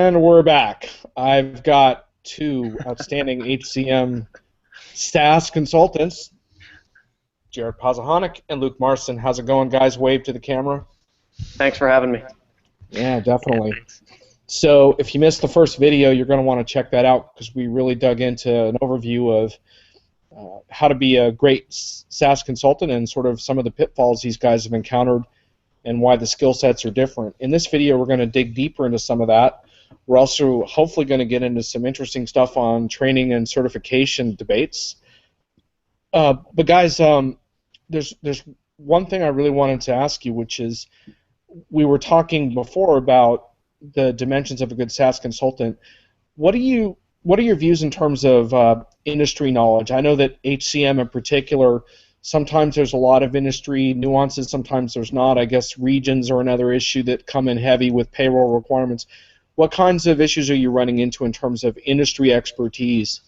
And we're back. I've got two outstanding HCM SaaS consultants, Jared Pozahonic and Luke Marson. How's it going, guys? Wave to the camera. Thanks for having me. Yeah, definitely. So if you missed the first video, you're going to want to check that out because we really dug into an overview of how to be a great SaaS consultant and sort of some of the pitfalls these guys have encountered and why the skill sets are different. In this video, we're going to dig deeper into some of that. We're also hopefully going to get into some interesting stuff on training and certification debates. But guys, there's one thing I really wanted to ask you, which is we were talking before about the dimensions of a good SaaS consultant. What are your views in terms of industry knowledge? I know that HCM in particular, sometimes there's a lot of industry nuances, sometimes there's not. I guess regions are another issue that come in heavy with payroll requirements. What kinds of issues are you running into in terms of industry expertise?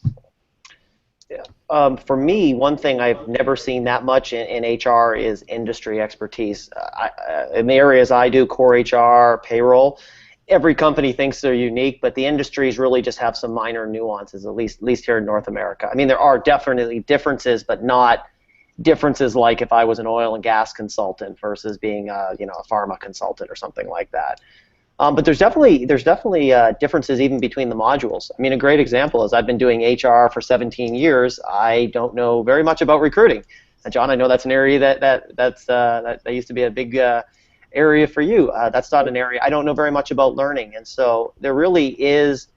Yeah. For me, one thing I've never seen that much in HR is industry expertise. In the areas I do, core HR, payroll, every company thinks they're unique, but the industries really just have some minor nuances, at least here in North America. I mean, there are definitely differences, but not differences like if I was an oil and gas consultant versus being a pharma consultant or something like that. But there's definitely differences even between the modules. I mean, a great example is I've been doing HR for 17 years. I don't know very much about recruiting. And John, I know that's an area that used to be a big area for you. That's not an area I don't know very much about learning. And so there really is,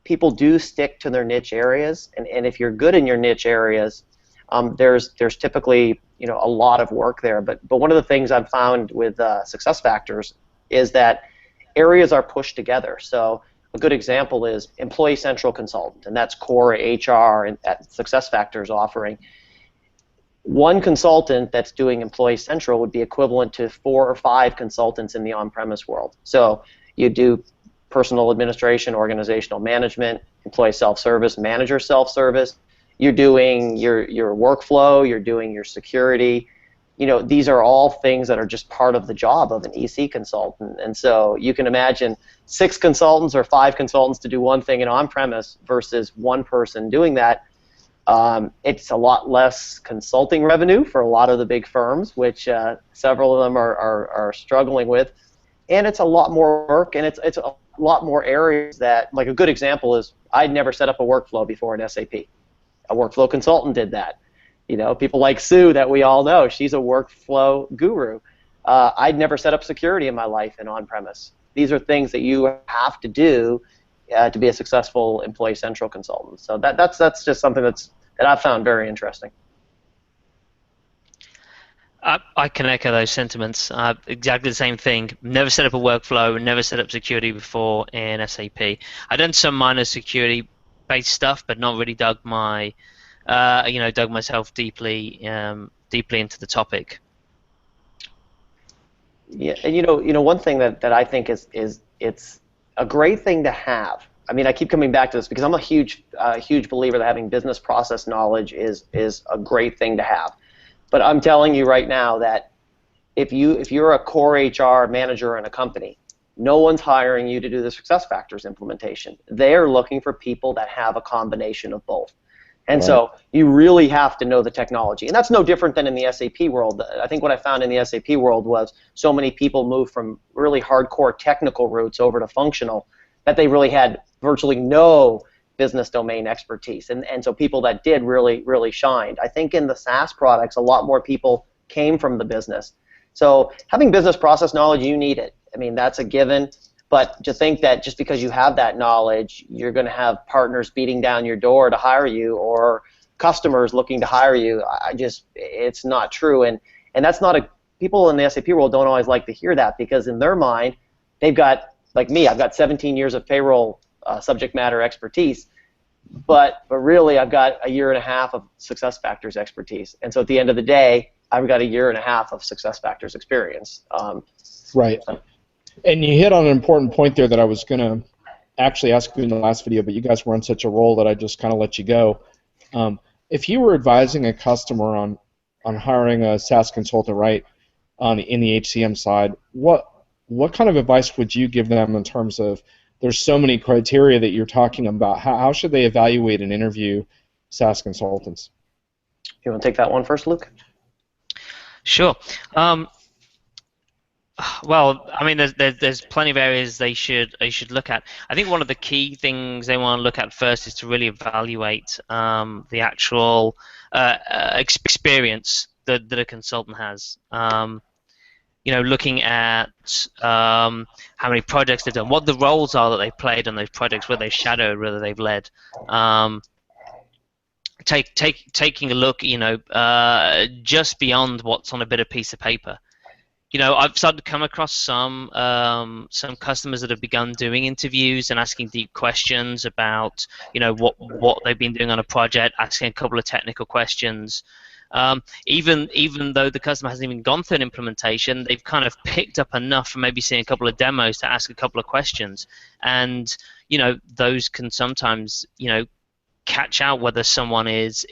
people do stick to their niche areas, and if you're good in your niche areas, there's typically a lot of work there. But one of the things I've found with SuccessFactors is that areas are pushed together. So a good example is Employee Central Consultant, and that's core HR at SuccessFactors offering. One consultant that's doing Employee Central would be equivalent to 4 or 5 consultants in the on-premise world. So you do personal administration, organizational management, employee self-service, manager self-service. You're doing your workflow, you're doing your security. These are all things that are just part of the job of an EC consultant. And so you can imagine 6 consultants or 5 consultants to do one thing in on-premise versus one person doing that. It's a lot less consulting revenue for a lot of the big firms, which several of them are struggling with. And it's a lot more work, and it's a lot more areas that, like a good example is I'd never set up a workflow before in SAP. A workflow consultant did that. People like Sue that we all know, she's a workflow guru. I'd never set up security in my life in on-premise. These are things that you have to do to be a successful Employee Central consultant. So that's just something that I've found very interesting. I can echo those sentiments. Exactly the same thing. Never set up a workflow, never set up security before in SAP. I've done some minor security-based stuff, but not really dug myself deeply into the topic. Yeah, and one thing that I think is it's a great thing to have. I mean, I keep coming back to this because I'm a huge believer that having business process knowledge is a great thing to have. But I'm telling you right now that if you're a core HR manager in a company, no one's hiring you to do the SuccessFactors implementation. They're looking for people that have a combination of both. And so you really have to know the technology. And that's no different than in the SAP world. I think what I found in the SAP world was so many people moved from really hardcore technical routes over to functional that they really had virtually no business domain expertise. And so people that did really shined. I think in the SaaS products, a lot more people came from the business. So having business process knowledge, you need it. I mean, that's a given. But to think that just because you have that knowledge, you're going to have partners beating down your door to hire you or customers looking to hire you, it's not true. And that's not people in the SAP world don't always like to hear that because in their mind, they've got, like me, I've got 17 years of payroll subject matter expertise, but really I've got a year and a half of SuccessFactors expertise. And so at the end of the day, I've got a year and a half of SuccessFactors experience. Right. And you hit on an important point there that I was going to actually ask you in the last video, but you guys were on such a roll that I just kind of let you go. If you were advising a customer on hiring a SaaS consultant, right, in the HCM side, what kind of advice would you give them in terms of there's so many criteria that you're talking about. How should they evaluate and interview SaaS consultants? You want to take that one first, Luke? Sure. Well, I mean, there's plenty of areas they should look at. I think one of the key things they want to look at first is to really evaluate the actual experience that a consultant has. Looking at how many projects they've done, what the roles are that they've played on those projects, whether they've shadowed, whether they've led. Taking a look, just beyond what's on a bit of piece of paper. I've started to come across some customers that have begun doing interviews and asking deep questions about, what they've been doing on a project, asking a couple of technical questions. Even though the customer hasn't even gone through an implementation, they've kind of picked up enough from maybe seeing a couple of demos to ask a couple of questions, and those can sometimes catch out whether someone is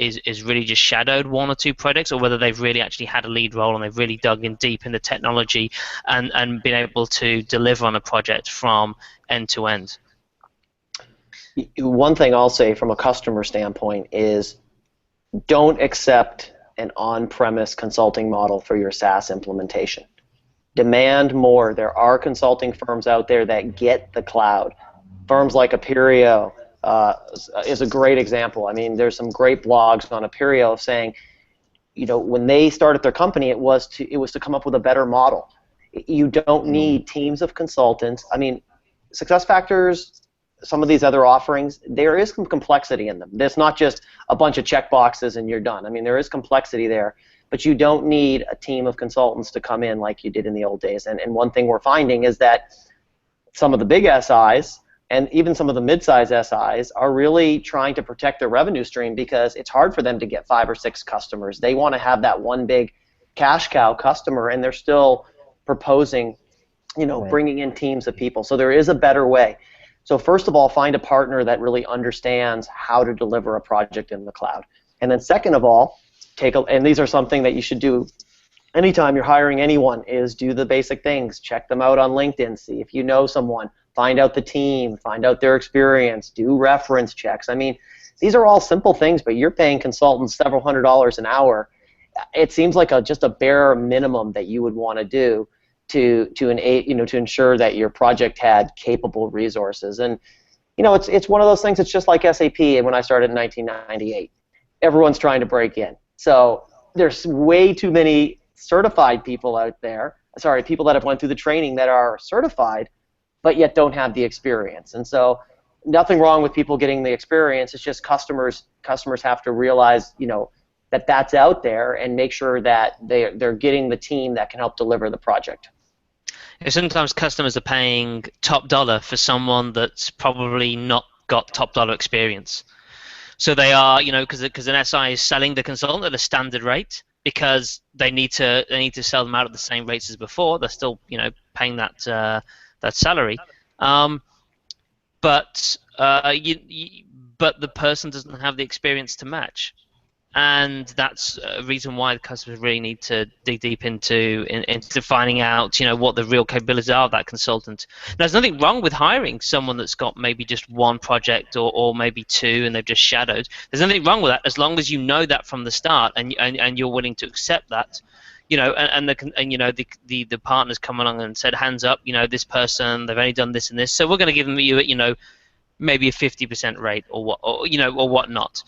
really just shadowed one or two projects, or whether they've really actually had a lead role and they've really dug in deep in the technology and been able to deliver on a project from end to end. One thing I'll say from a customer standpoint is don't accept an on-premise consulting model for your SaaS implementation. Demand more. There are consulting firms out there that get the cloud. Firms like Aperio is a great example. I mean, there's some great blogs on Aperio saying, when they started their company, it was to come up with a better model. You don't need teams of consultants. I mean, SuccessFactors, some of these other offerings, there is some complexity in them. There's not just a bunch of checkboxes and you're done. I mean, there is complexity there, but you don't need a team of consultants to come in like you did in the old days. And one thing we're finding is that some of the big SIs and even some of the mid-size SIs are really trying to protect their revenue stream because it's hard for them to get 5 or 6 customers. They want to have that one big cash cow customer, and they're still proposing, bringing in teams of people. So there is a better way. So first of all, find a partner that really understands how to deliver a project in the cloud. And then second of all, and these are something that you should do anytime you're hiring anyone, is do the basic things. Check them out on LinkedIn, see if you know someone. Find out the team, find out their experience, do reference checks. I mean, these are all simple things, but you're paying consultants several $100s an hour. It seems like just a bare minimum that you would want to do to ensure that your project had capable resources. And it's one of those things. It's just like SAP. When I started in 1998, everyone's trying to break in. So there's way too many certified people out there. Sorry, people that have went through the training that are certified, but yet don't have the experience. And so nothing wrong with people getting the experience. It's just customers have to realize, that that's out there and make sure that they're getting the team that can help deliver the project. Sometimes customers are paying top dollar for someone that's probably not got top dollar experience. So they are, because an SI is selling the consultant at a standard rate because they need to sell them out at the same rates as before. They're still, paying that salary, but the person doesn't have the experience to match, and that's a reason why the customers really need to dig deep into finding out, what the real capabilities are of that consultant. Now, there's nothing wrong with hiring someone that's got maybe just one project or maybe 2 and they've just shadowed. There's nothing wrong with that as long as you know that from the start and you're willing to accept that. The partners come along and said, hands up, this person, they've only done this and this, so we're going to give them maybe a 50% rate or whatnot.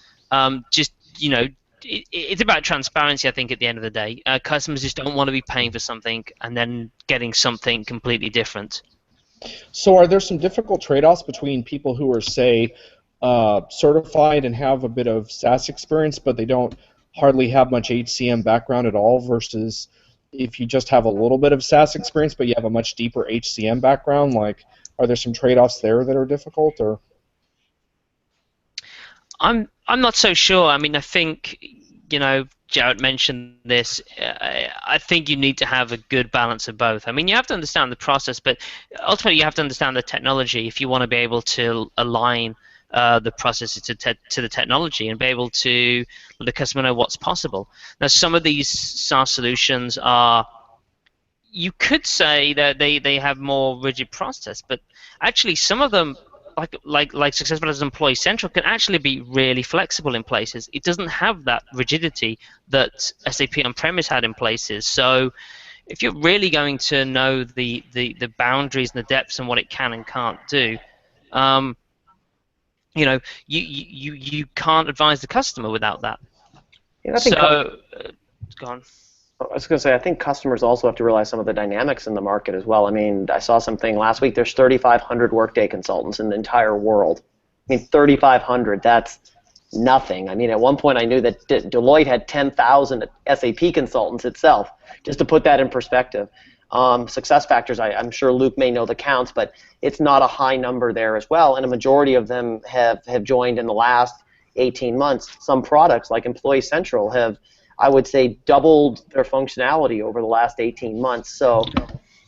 It's about transparency, I think, at the end of the day. Customers just don't want to be paying for something and then getting something completely different. So are there some difficult trade-offs between people who are, say, certified and have a bit of SaaS experience, but they don't hardly have much HCM background at all, versus if you just have a little bit of SaaS experience but you have a much deeper HCM background? Like, are there some trade-offs there that are difficult, or? I'm not so sure. I mean, I think, Jarrett mentioned this. I think you need to have a good balance of both. I mean, you have to understand the process, but ultimately you have to understand the technology if you want to be able to align the processes to the technology and be able to let the customer know what's possible. Now, some of these SaaS solutions are, you could say that they have more rigid process, but actually some of them, like SuccessFactors Employee Central, can actually be really flexible in places. It doesn't have that rigidity that SAP on-premise had in places. So if you're really going to know the boundaries and the depths and what it can and can't do, you know, you can't advise the customer without that. You know, I think So, go on. I was going to say, I think customers also have to realize some of the dynamics in the market as well. I mean, I saw something last week. There's 3,500 Workday consultants in the entire world. I mean, 3,500, that's nothing. I mean, at one point I knew that Deloitte had 10,000 SAP consultants itself, just to put that in perspective. SuccessFactors, I'm sure Luke may know the counts, but it's not a high number there as well, and a majority of them have joined in the last 18 months. Some products, like Employee Central, have, I would say, doubled their functionality over the last 18 months. So,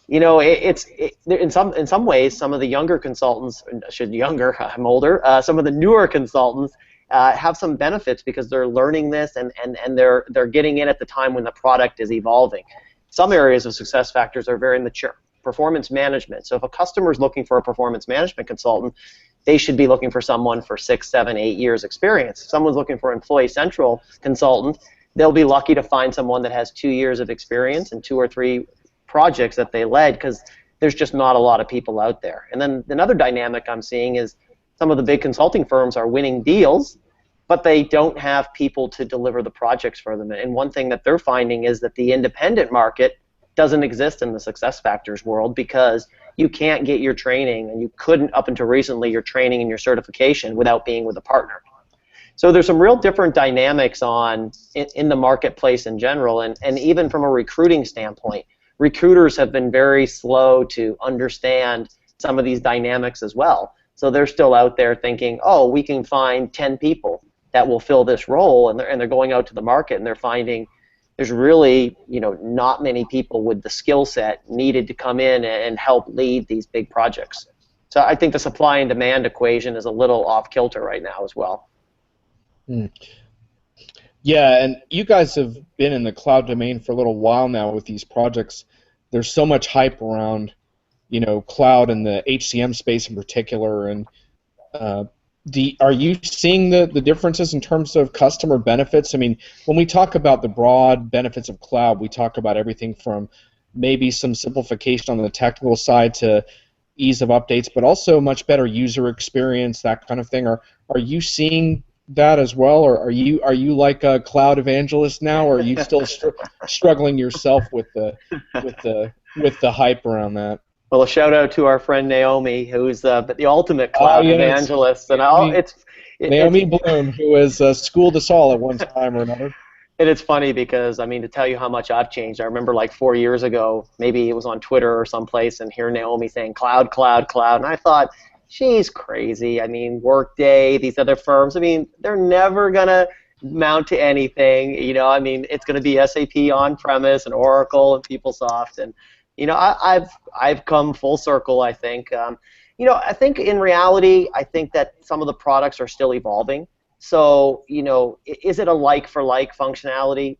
you know, in some ways, some of the younger consultants, I'm older, some of the newer consultants have some benefits because they're learning this and they're getting in at the time when the product is evolving. Some areas of SuccessFactors are very mature. Performance management. So if a customer is looking for a performance management consultant, they should be looking for someone for 6, 7, 8 years experience. If someone's looking for an Employee Central consultant, they'll be lucky to find someone that has 2 years of experience and 2 or 3 projects that they led, because there's just not a lot of people out there. And then another dynamic I'm seeing is some of the big consulting firms are winning deals, but they don't have people to deliver the projects for them. And one thing that they're finding is that the independent market doesn't exist in the SuccessFactors world, because you can't get your training, and you couldn't up until recently, your training and your certification without being with a partner. So there's some real different dynamics in the marketplace in general, and even from a recruiting standpoint. Recruiters have been very slow to understand some of these dynamics as well. So they're still out there thinking, oh, we can find 10 people that will fill this role, and they're going out to the market and they're finding there's really, you know, not many people with the skill set needed to come in and help lead these big projects. So I think the supply and demand equation is a little off kilter right now as well. Yeah, and you guys have been in the cloud domain for a little while now with these projects. There's so much hype around, you know, cloud and the HCM space in particular, and are you seeing the differences in terms of customer benefits? I mean, when we talk about the broad benefits of cloud, we talk about everything from maybe some simplification on the technical side to ease of updates, but also much better user experience, that kind of thing. Are you seeing that as well, or are you like a cloud evangelist now, or are you still struggling yourself with the hype around that? Well, a shout out to our friend Naomi, who's the ultimate cloud evangelist, and Naomi Bloom, who was schooled us all at one time or another. And it's funny because, I mean, to tell you how much I've changed, I remember like 4 years ago, maybe it was on Twitter or someplace, and hear Naomi saying cloud, cloud, cloud, and I thought, she's crazy. I mean, Workday, these other firms, I mean, they're never gonna mount to anything. You know, I mean, it's gonna be SAP on-premise and Oracle and PeopleSoft, and you know, I've come full circle, I think. You know, I think in reality, I think that some of the products are still evolving. So, you know, is it a like-for-like functionality?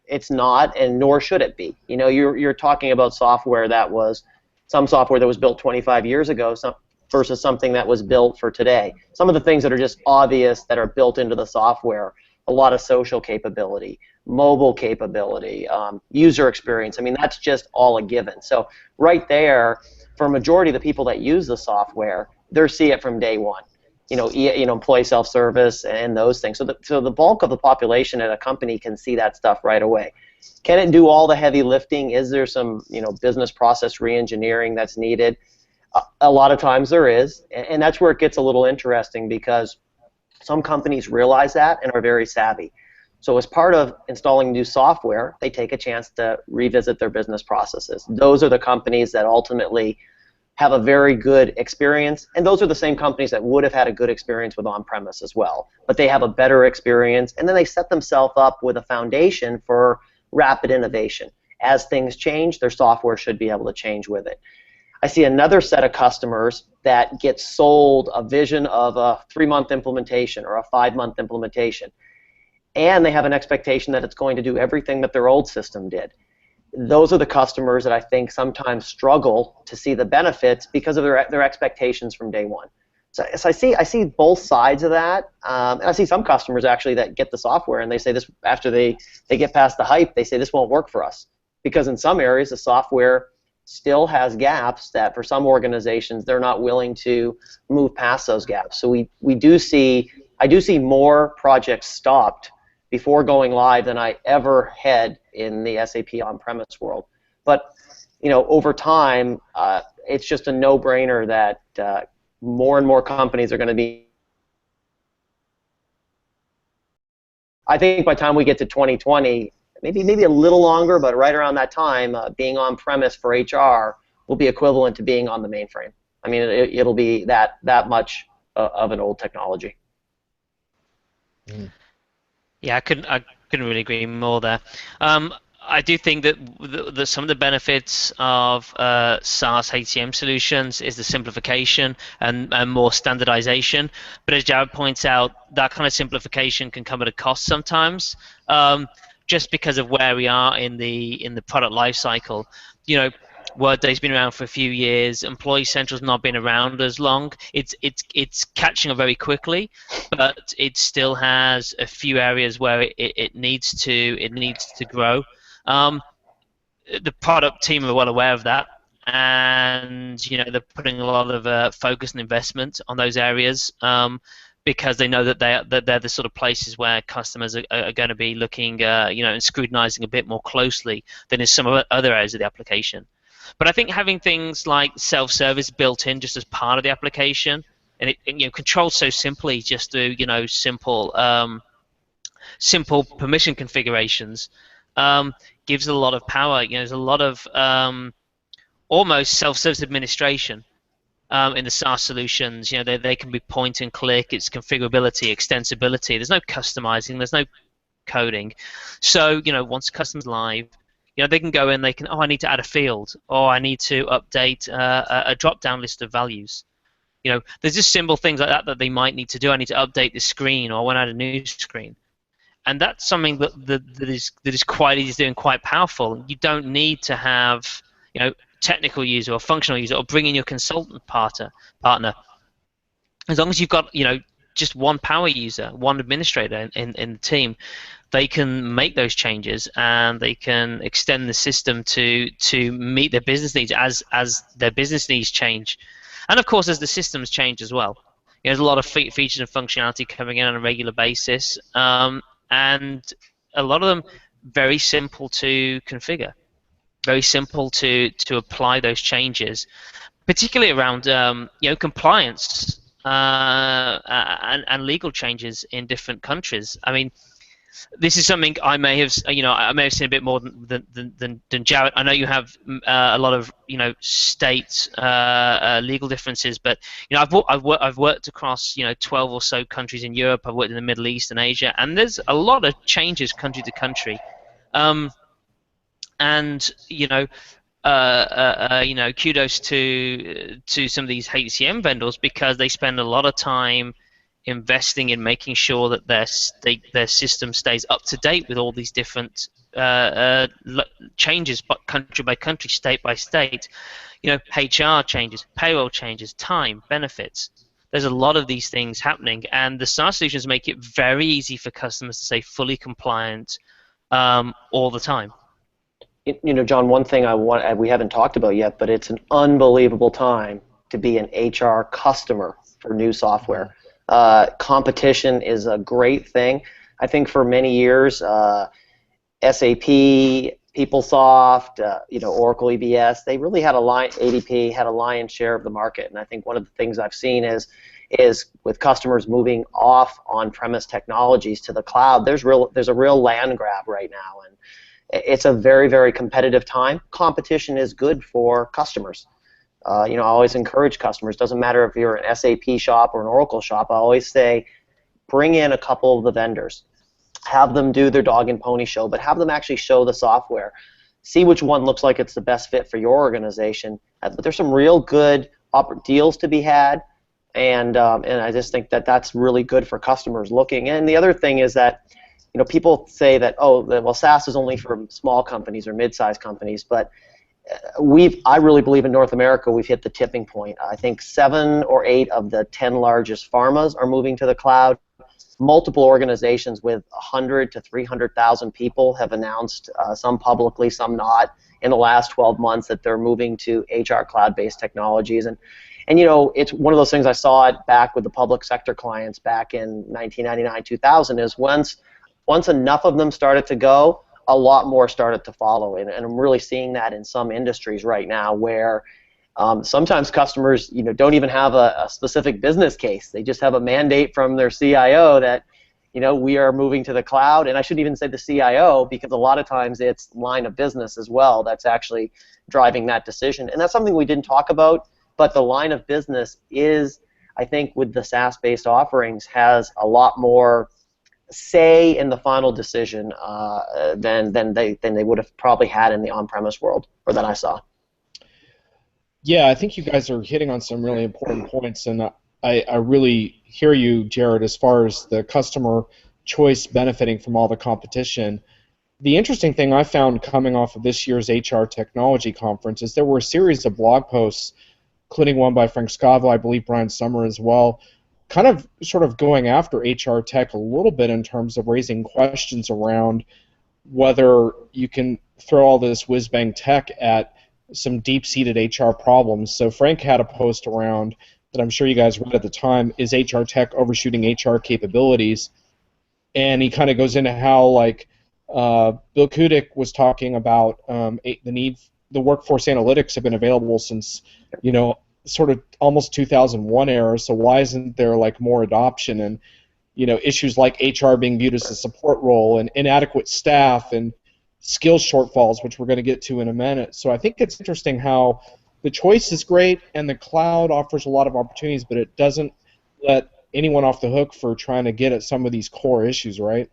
It's not, and nor should it be. You know, you're talking about software that was, some software that was built 25 years ago versus something that was built for today. Some of the things that are just obvious that are built into the software, a lot of social capability, mobile capability, user experience. I mean, that's just all a given. So right there, for a majority of the people that use the software, they're see it from day one. You know, employee self-service and those things. So the bulk of the population at a company can see that stuff right away. Can it do all the heavy lifting? Is there some, you know, business process re-engineering that's needed? A lot of times there is, and that's where it gets a little interesting, because some companies realize that and are very savvy. So as part of installing new software, they take a chance to revisit their business processes. Those are the companies that ultimately have a very good experience, and those are the same companies that would have had a good experience with on-premise as well, but they have a better experience, and then they set themselves up with a foundation for rapid innovation. As things change, their software should be able to change with it. I see another set of customers that get sold a vision of a 3-month implementation or a 5-month implementation, and they have an expectation that it's going to do everything that their old system did. those are the customers that I think sometimes struggle to see the benefits because of their expectations from day one. So I see both sides of that, and I see some customers actually that get the software and they say this after they get past the hype, they say this won't work for us, because in some areas the software still has gaps that for some organizations they're not willing to move past those gaps. So I do see more projects stopped before going live than I ever had in the SAP on-premise world. But over time, it's just a no-brainer that more and more companies are going to be. I think by the time we get to 2020, maybe a little longer, but right around that time, being on-premise for HR will be equivalent to being on the mainframe. I mean, it'll be that much of an old technology. Yeah, I couldn't really agree more there. I do think that some of the benefits of SaaS HCM solutions is the simplification and more standardization. But as Jared points out, that kind of simplification can come at a cost sometimes, just because of where we are in the product life cycle. Workday's been around for a few years. Employee Central's not been around as long. It's catching up very quickly, but it still has a few areas where it needs to grow. The product team are well aware of that, and they're putting a lot of focus and investment on those areas, because they know that they're the sort of places where customers are going to be looking, and scrutinizing a bit more closely than in some other areas of the application. But I think having things like self-service built in just as part of the application, and it controlled so simply just through simple permission configurations, gives a lot of power. There's a lot of almost self-service administration in the SaaS solutions. They can be point and click. It's configurability, extensibility. There's no customizing. There's no coding. So once a customer's live, they can go in, I need to add a field, or I need to update a drop-down list of values. There's just simple things like that they might need to do. I need to update the screen, or I want to add a new screen. And that's something that is quite easy to do and quite powerful. You don't need to have technical user or functional user, or bring in your consultant partner. As long as you've got just one power user, one administrator in the team, they can make those changes and they can extend the system to meet their business needs as their business needs change, and of course as the systems change as well. There's a lot of features and functionality coming in on a regular basis, and a lot of them very simple to configure, very simple to apply those changes, particularly around compliance and legal changes in different countries. I mean, this is something I may have seen a bit more than Jared. I know you have a lot of state legal differences, but I've worked across 12 or so countries in Europe. I've worked in the Middle East and Asia, and there's a lot of changes country to country, and kudos to some of these HCM vendors, because they spend a lot of time investing in making sure that their system stays up to date with all these different changes, country by country, state by state. HR changes, payroll changes, time, benefits. There's a lot of these things happening, and the SaaS solutions make it very easy for customers to stay fully compliant all the time. John, one thing we haven't talked about yet, but it's an unbelievable time to be an HR customer for new software. Competition is a great thing. I think for many years, SAP, PeopleSoft, Oracle EBS, they really had ADP had a lion's share of the market. And I think one of the things I've seen is with customers moving off on-premise technologies to the cloud, there's a real land grab right now, and it's a very, very competitive time. Competition is good for customers. I always encourage customers, doesn't matter if you're an SAP shop or an Oracle shop, I always say bring in a couple of the vendors. Have them do their dog and pony show, but have them actually show the software. See which one looks like it's the best fit for your organization. But there's some real good deals to be had, and I just think that that's really good for customers looking. And the other thing is that people say that, well, SaaS is only for small companies or mid-sized companies, but I really believe in North America we've hit the tipping point. I think 7 or 8 of the 10 largest pharmas are moving to the cloud. Multiple organizations with 100 to 300,000 people have announced, some publicly, some not, in the last 12 months that they're moving to HR cloud-based technologies. And it's one of those things. I saw it back with the public sector clients back in 1999, 2000, is once enough of them started to go, a lot more started to follow. And I'm really seeing that in some industries right now where sometimes customers don't even have a specific business case. They just have a mandate from their CIO that we are moving to the cloud. And I shouldn't even say the CIO, because a lot of times it's line of business as well that's actually driving that decision. And that's something we didn't talk about, but the line of business is, I think, with the SaaS-based offerings, has a lot more say in the final decision than they would have probably had in the on-premise world, or that I saw. Yeah, I think you guys are hitting on some really important points, and I really hear you, Jared, as far as the customer choice benefiting from all the competition. The interesting thing I found coming off of this year's HR Technology Conference is there were a series of blog posts, including one by Frank Scavo, I believe Brian Summer as well, kind of sort of going after HR tech a little bit in terms of raising questions around whether you can throw all this whiz-bang tech at some deep-seated HR problems. So Frank had a post around that I'm sure you guys read at the time, is HR tech overshooting HR capabilities? And he kind of goes into how, like, Bill Kudik was talking about the workforce analytics have been available since, sort of almost 2001 era, so why isn't there like more adoption? And issues like HR being viewed as a support role and inadequate staff and skills shortfalls, which we're going to get to in a minute. So I think it's interesting how the choice is great and the cloud offers a lot of opportunities, but it doesn't let anyone off the hook for trying to get at some of these core issues, right?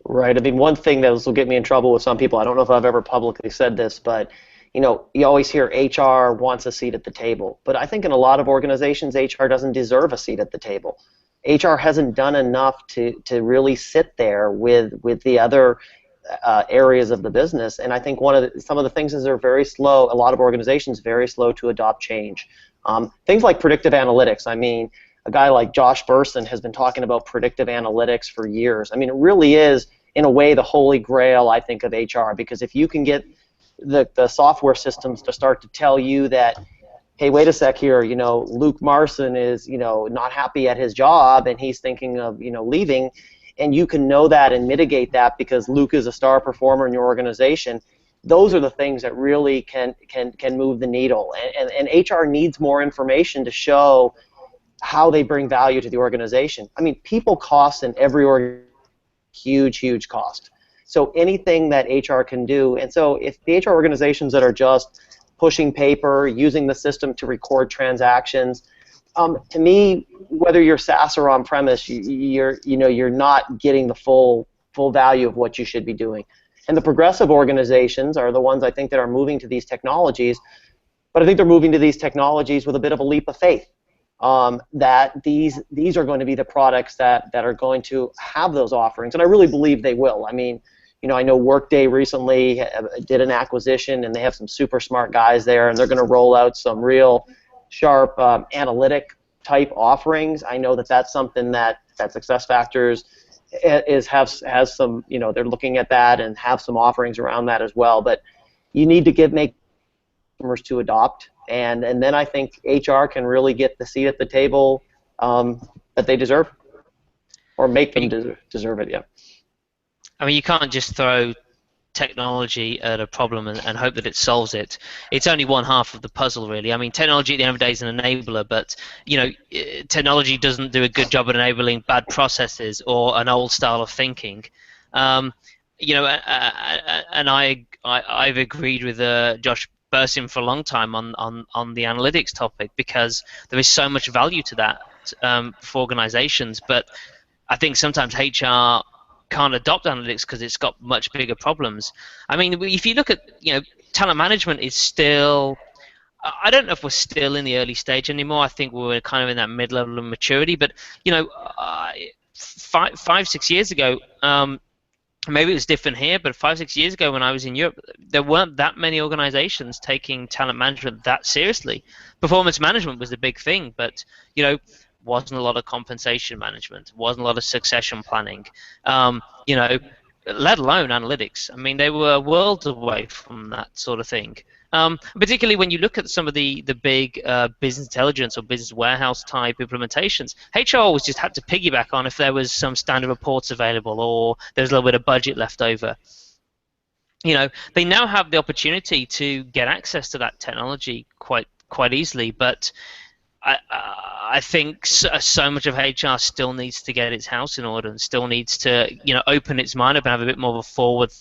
Right. I mean, one thing that will get me in trouble with some people, I don't know if I've ever publicly said this, but you always hear HR wants a seat at the table. But I think in a lot of organizations, HR doesn't deserve a seat at the table. HR hasn't done enough to really sit there with the other areas of the business. And I think some of the things is they're very slow. A lot of organizations very slow to adopt change. Things like predictive analytics. I mean, a guy like Josh Bersin has been talking about predictive analytics for years. I mean, it really is, in a way, the holy grail, I think, of HR, because if you can get the software systems to start to tell you that, hey, wait a sec here, Luke Marson is, not happy at his job and he's thinking of, leaving, and you can know that and mitigate that because Luke is a star performer in your organization. Those are the things that really can move the needle. And HR needs more information to show how they bring value to the organization. I mean, people cost in every organization, huge cost. So anything that HR can do, and so if the HR organizations that are just pushing paper, using the system to record transactions, to me, whether you're SaaS or on-premise, you're not getting the full value of what you should be doing. And the progressive organizations are the ones I think that are moving to these technologies, but I think they're moving to these technologies with a bit of a leap of faith. That these are going to be the products that are going to have those offerings, and I really believe they will. I mean, I know Workday recently did an acquisition, and they have some super smart guys there, and they're going to roll out some real sharp analytic type offerings. I know that that's something that SuccessFactors has some. They're looking at that and have some offerings around that as well. But you need to make customers to adopt. And then I think HR can really get the seat at the table that they deserve, or make them deserve it. Yeah. I mean, you can't just throw technology at a problem and hope that it solves it. It's only one half of the puzzle, really. I mean, technology at the end of the day is an enabler, but technology doesn't do a good job at enabling bad processes or an old style of thinking. And I've agreed with Josh Bersin for a long time on the analytics topic, because there is so much value to that for organizations. But I think sometimes HR can't adopt analytics because it's got much bigger problems. I mean, if you look at, talent management is still, I don't know if we're still in the early stage anymore. I think we're kind of in that mid-level of maturity. But, 5-6 years ago, maybe it was different here, but 5-6 years ago when I was in Europe, there weren't that many organizations taking talent management that seriously. Performance management was the big thing, but wasn't a lot of compensation management, wasn't a lot of succession planning, you know, let alone analytics. I mean, they were worlds away from that sort of thing. Particularly when you look at some of the big business intelligence or business warehouse type implementations, HR always just had to piggyback on if there was some standard reports available or there's a little bit of budget left over. They now have the opportunity to get access to that technology quite easily, but I think so much of HR still needs to get its house in order and still needs to open its mind up and have a bit more of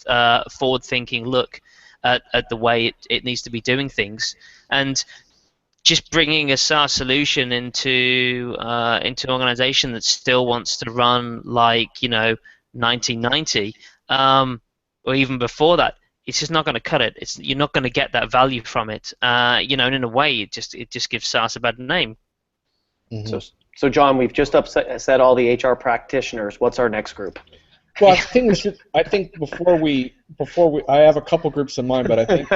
a forward-thinking look at the way it needs to be doing things. And just bringing a SaaS solution into an organization that still wants to run like 1990 or even before that, it's just not going to cut it. You're not going to get that value from it. And in a way, it just gives SaaS a bad name. Mm-hmm. So John, we've just said all the HR practitioners. What's our next group? Well, I think before we, I have a couple groups in mind, but I think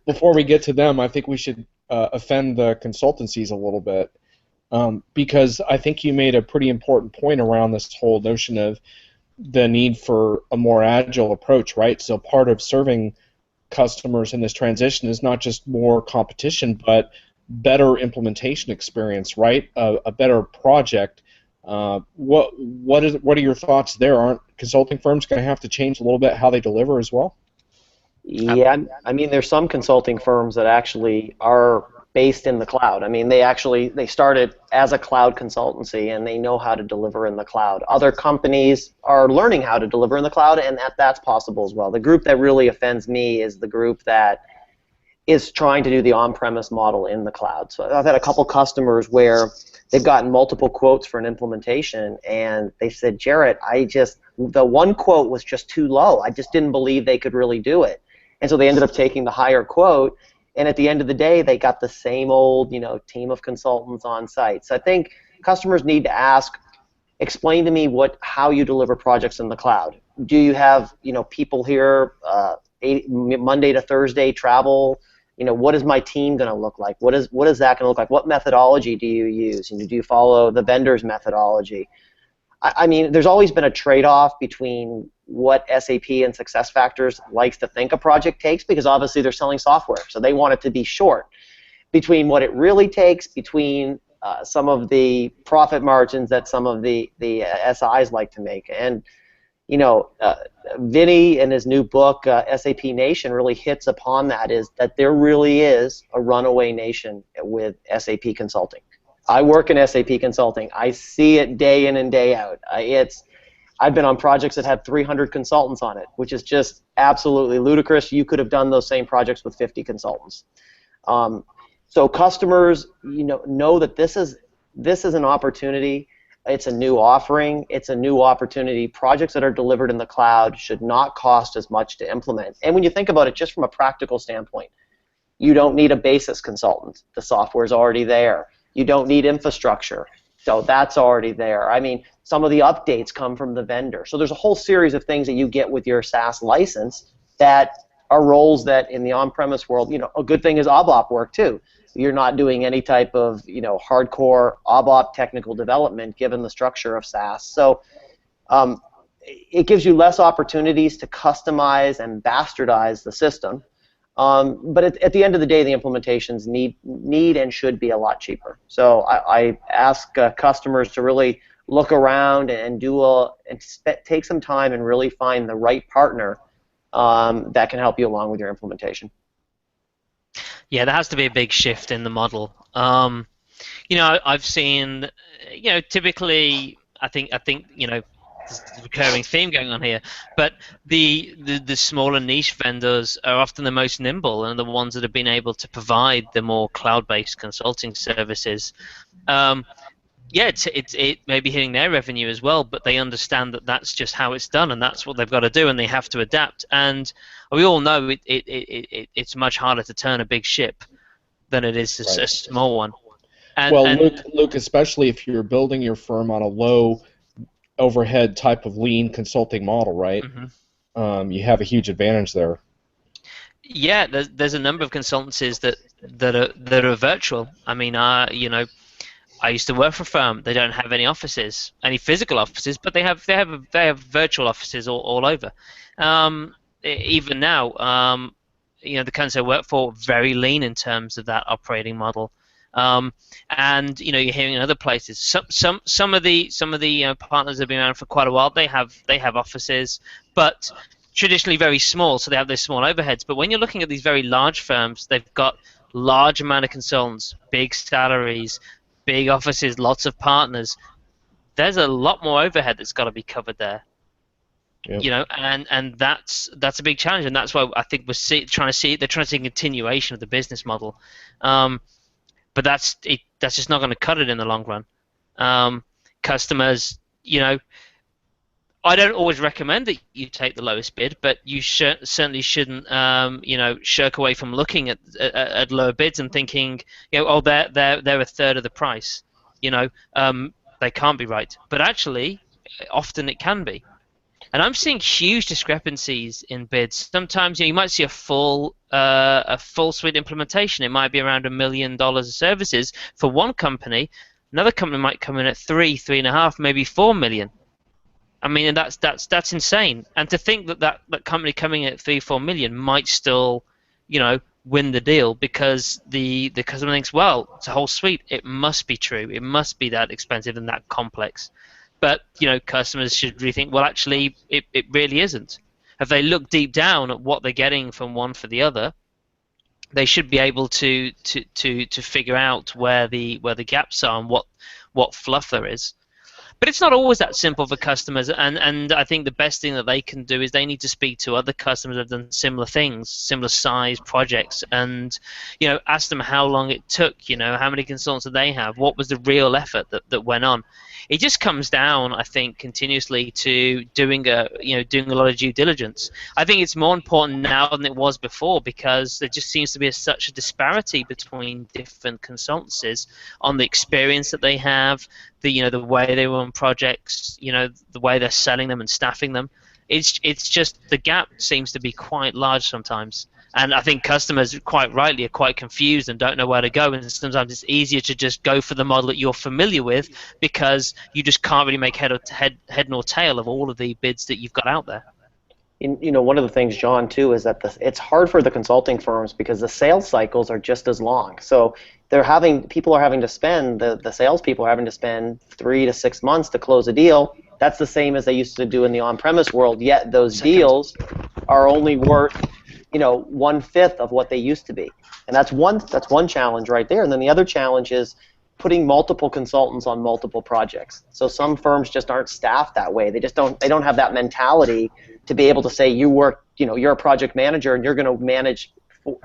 before we get to them, I think we should offend the consultancies a little bit, because I think you made a pretty important point around this whole notion of the need for a more agile approach, right? So part of serving customers in this transition is not just more competition, but better implementation experience, right? A better project. What are your thoughts there? Aren't consulting firms going to have to change a little bit how they deliver as well? Yeah, I mean, there's some consulting firms that actually are based in the cloud. I mean, they started as a cloud consultancy and they know how to deliver in the cloud. Other companies are learning how to deliver in the cloud, and that's possible as well. The group that really offends me is the group that is trying to do the on-premise model in the cloud. So I've had a couple customers where they've gotten multiple quotes for an implementation, and they said, Jarrett, the one quote was just too low. I just didn't believe they could really do it. And so they ended up taking the higher quote, and at the end of the day, they got the same old, team of consultants on site. So I think customers need to ask, explain to me how you deliver projects in the cloud. Do you have, people here Monday to Thursday travel? What is my team going to look like? What is that going to look like? What methodology do you use? Do you follow the vendor's methodology? I mean, there's always been a trade-off between what SAP and SuccessFactors likes to think a project takes, because obviously they're selling software, so they want it to be short, between what it really takes, between some of the profit margins that some of the SIs like to make. And Vinny in his new book, SAP Nation, really hits upon that, is that there really is a runaway nation with SAP consulting. I work in SAP consulting. I see it day in and day out. I've been on projects that had 300 consultants on it, which is just absolutely ludicrous. You could have done those same projects with 50 consultants. So customers, know that this is an opportunity. It's a new offering. It's a new opportunity. Projects that are delivered in the cloud should not cost as much to implement. And when you think about it just from a practical standpoint, you don't need a basis consultant. The software is already there. You don't need infrastructure. So that's already there. I mean, some of the updates come from the vendor. So there's a whole series of things that you get with your SaaS license that are roles that in the on-premise world, a good thing is ABAP work too. You're not doing any type of hardcore ABAP technical development given the structure of SaaS. So it gives you less opportunities to customize and bastardize the system. But at the end of the day, the implementations need and should be a lot cheaper. So I ask customers to really look around and take some time and really find the right partner that can help you along with your implementation. Yeah, there has to be a big shift in the model. I've seen, typically, I think, there's a recurring theme going on here, but the smaller niche vendors are often the most nimble and the ones that have been able to provide the more cloud-based consulting services. It may be hitting their revenue as well, but they understand that that's just how it's done and that's what they've got to do, and they have to adapt. And we all know it's much harder to turn a big ship than it is a small one. Luke, especially if you're building your firm on a low overhead type of lean consulting model, right? Mm-hmm. you have a huge advantage there. Yeah, there's a number of consultancies that are virtual. I mean, I used to work for a firm. They don't have any offices, any physical offices, but they have virtual offices all over. Even now, the companies I work for very lean in terms of that operating model. And you're hearing in other places. Some of the partners that have been around for quite a while. They have offices, but traditionally very small, so they have those small overheads. But when you're looking at these very large firms, they've got large amount of consultants, big salaries, big offices, lots of partners. There's a lot more overhead that's got to be covered there. Yep. And that's a big challenge, and that's why I think they're trying to see a continuation of the business model. But that's just not going to cut it in the long run. Customers, I don't always recommend that you take the lowest bid, but you certainly shouldn't, shirk away from looking at lower bids and thinking, oh, they're a third of the price. They can't be right, but actually, often it can be. And I'm seeing huge discrepancies in bids. Sometimes you might see a full suite implementation. It might be around $1 million of services for one company. Another company might come in at 3.5, maybe 4 million. I mean, and that's insane. And to think that company coming in at 3-4 million might still, win the deal because the customer thinks, well, it's a whole suite. It must be true. It must be that expensive and that complex. But customers should rethink. Well, actually, it really isn't. If they look deep down at what they're getting from one for the other, they should be able to figure out where the gaps are and what fluff there is. But it's not always that simple for customers, and I think the best thing that they can do is they need to speak to other customers that have done similar things, similar size projects, and ask them how long it took, how many consultants did they have, what was the real effort that went on. It just comes down, I think, continuously to doing a lot of due diligence. I think it's more important now than it was before because there just seems to be such a disparity between different consultancies on the experience that they have, the way they run projects, the way they're selling them and staffing them. It's just the gap seems to be quite large sometimes. And I think customers, quite rightly, are quite confused and don't know where to go. And sometimes it's easier to just go for the model that you're familiar with because you just can't really make head nor tail of all of the bids that you've got out there. One of the things, John, too, is that it's hard for the consulting firms because the sales cycles are just as long. So the salespeople are having to spend 3 to 6 months to close a deal. That's the same as they used to do in the on-premise world. Yet those deals are only worth 1/5 of what they used to be, and that's one challenge right there. And then the other challenge is putting multiple consultants on multiple projects. So some firms just aren't staffed that way. They don't have that mentality to be able to say you're a project manager and you're going to manage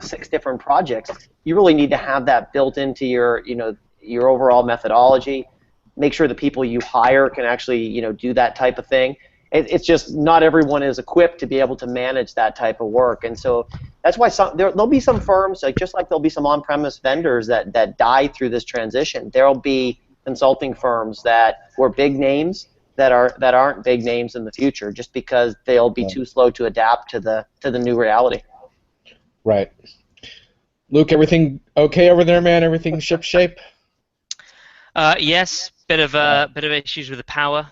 6 different projects. You really need to have that built into your overall methodology. Make sure the people you hire can actually do that type of thing. It's just not everyone is equipped to be able to manage that type of work, and so that's why there'll be some firms, just like there'll be some on-premise vendors that die through this transition. There'll be consulting firms that were big names that aren't big names in the future, just because they'll be too slow to adapt to the new reality. Right. Luke, everything okay over there, man? Everything shipshape? Yes, bit of issues with the power.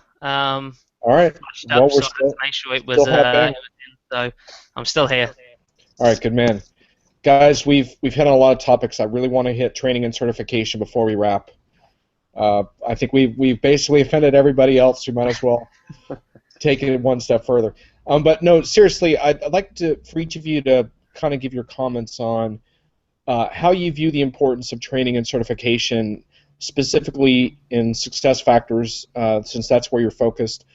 All right. Well, so I had to make sure it was in, so I'm still here. All right, good man. Guys, we've hit on a lot of topics. I really want to hit training and certification before we wrap. I think we've basically offended everybody else. We might as well take it one step further. But no, seriously, I'd like for each of you to kind of give your comments on how you view the importance of training and certification, specifically in SuccessFactors, since that's where you're focused,